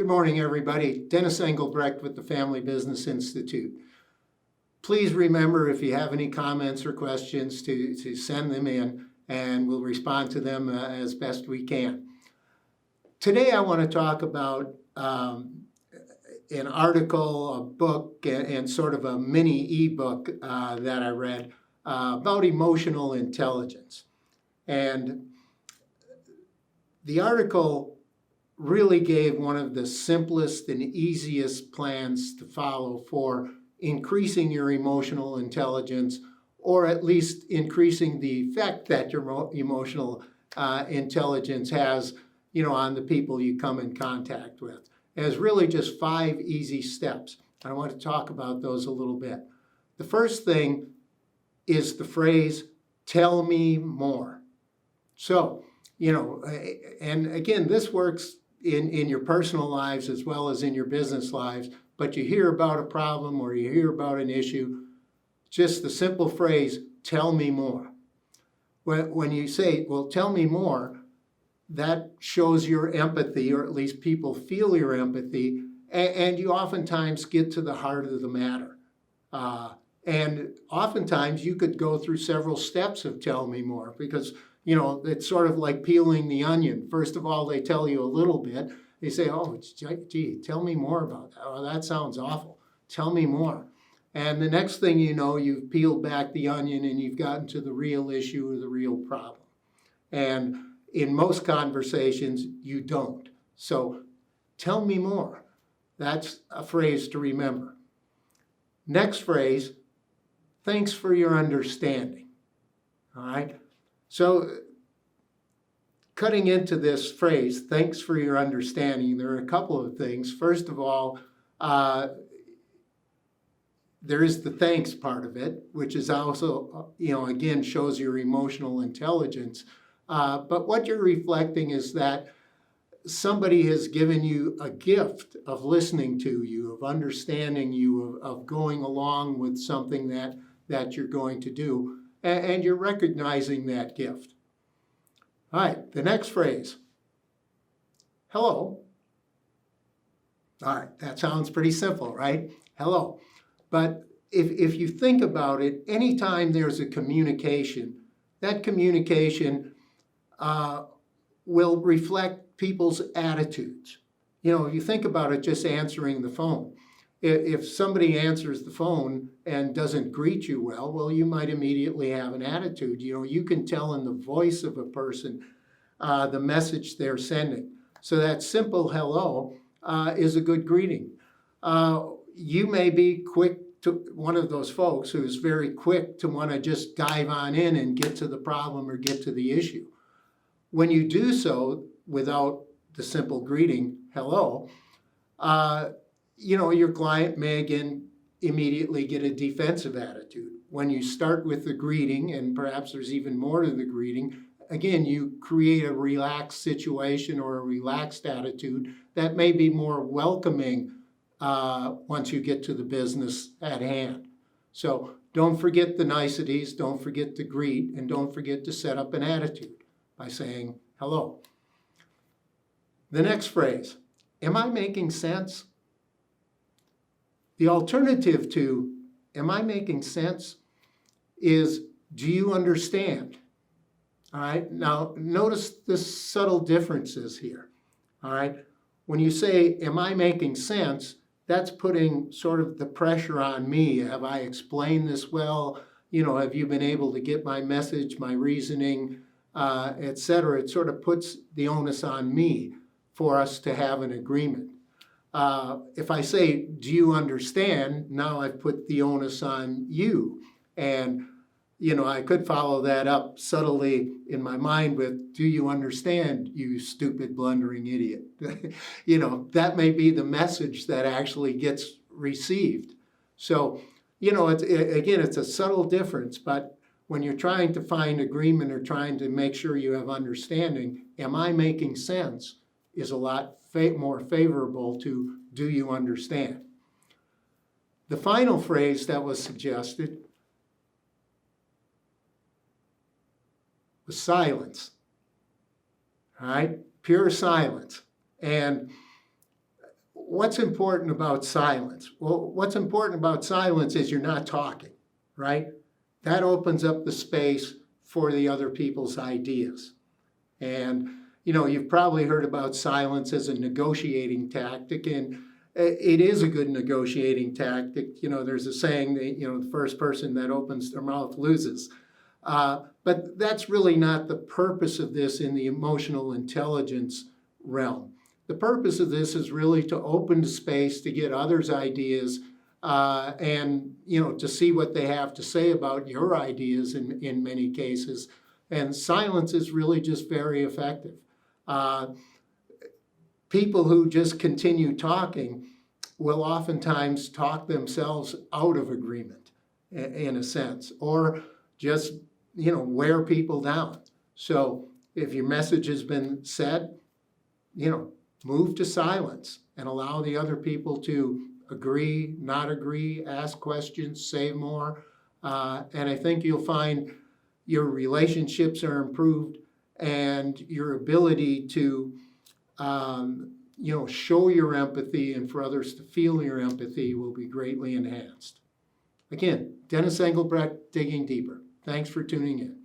Good morning, everybody. Dennis Engelbrecht with the Family Business Institute. Please remember, if you have any comments or questions, to send them in, and we'll respond to them as best we can. Today I want to talk about an article, a book, and sort of a mini ebook that I read about emotional intelligence. And the article really gave one of the simplest and easiest plans to follow for increasing your emotional intelligence, or at least increasing the effect that your emotional intelligence has, on the people you come in contact with. And it's really just 5 easy steps. I want to talk about those a little bit. The first thing is the phrase, "Tell me more." So, and again, this works in your personal lives as well as in your business lives, but you hear about a problem or you hear about an issue, just the simple phrase, "Tell me more." When you say, well, tell me more, that shows your empathy, or at least people feel your empathy, and you oftentimes get to the heart of the matter. And oftentimes you could go through several steps of tell me more, because it's sort of like peeling the onion. First of all, they tell you a little bit. They say, oh, gee, tell me more about that. Oh, that sounds awful. Tell me more. And the next thing you know, you've peeled back the onion and you've gotten to the real issue or the real problem. And in most conversations, you don't. So tell me more. That's a phrase to remember. Next phrase, thanks for your understanding. All right? So cutting into this phrase, thanks for your understanding, there are a couple of things. First of all, there is the thanks part of it, which is also, again, shows your emotional intelligence. But what you're reflecting is that somebody has given you a gift of listening to you, of understanding you, of going along with something that you're going to do. And you're recognizing that gift. All right, the next phrase, hello. All right, that sounds pretty simple, right? Hello. But if you think about it, anytime there's a communication, that communication will reflect people's attitudes. If you think about it, just answering the phone. If somebody answers the phone and doesn't greet you well, you might immediately have an attitude. You can tell in the voice of a person the message they're sending. So that simple hello is a good greeting. You may be quick to one of those folks who's very quick to want to just dive on in and get to the problem or get to the issue. When you do so without the simple greeting, hello, your client may again immediately get a defensive attitude. When you start with the greeting, and perhaps there's even more to the greeting, again, you create a relaxed situation or a relaxed attitude that may be more welcoming once you get to the business at hand. So don't forget the niceties, don't forget to greet, and don't forget to set up an attitude by saying hello. The next phrase, am I making sense? The alternative to, am I making sense, is, do you understand? All right, now notice the subtle differences here. All right, when you say, am I making sense, that's putting sort of the pressure on me. Have I explained this well? Have you been able to get my message, my reasoning, etc.? It sort of puts the onus on me for us to have an agreement. If I say, do you understand? Now I've put the onus on you. And, I could follow that up subtly in my mind with, do you understand, you stupid, blundering idiot? That may be the message that actually gets received. So, it's a subtle difference, but when you're trying to find agreement or trying to make sure you have understanding, am I making sense, is a lot more favorable to, do you understand? The final phrase that was suggested was silence. All right? Pure silence. And what's important about silence? Well, what's important about silence is you're not talking, right? That opens up the space for the other people's ideas. And, you've probably heard about silence as a negotiating tactic, and it is a good negotiating tactic. There's a saying that, the first person that opens their mouth loses. But that's really not the purpose of this in the emotional intelligence realm. The purpose of this is really to open the space to get others' ideas and, to see what they have to say about your ideas in many cases. And silence is really just very effective. People who just continue talking will oftentimes talk themselves out of agreement, in a sense, or just, wear people down. So if your message has been said, move to silence and allow the other people to agree, not agree, ask questions, say more. And I think you'll find your relationships are improved and your ability to, show your empathy and for others to feel your empathy will be greatly enhanced. Again, Dennis Engelbrecht, Digging Deeper. Thanks for tuning in.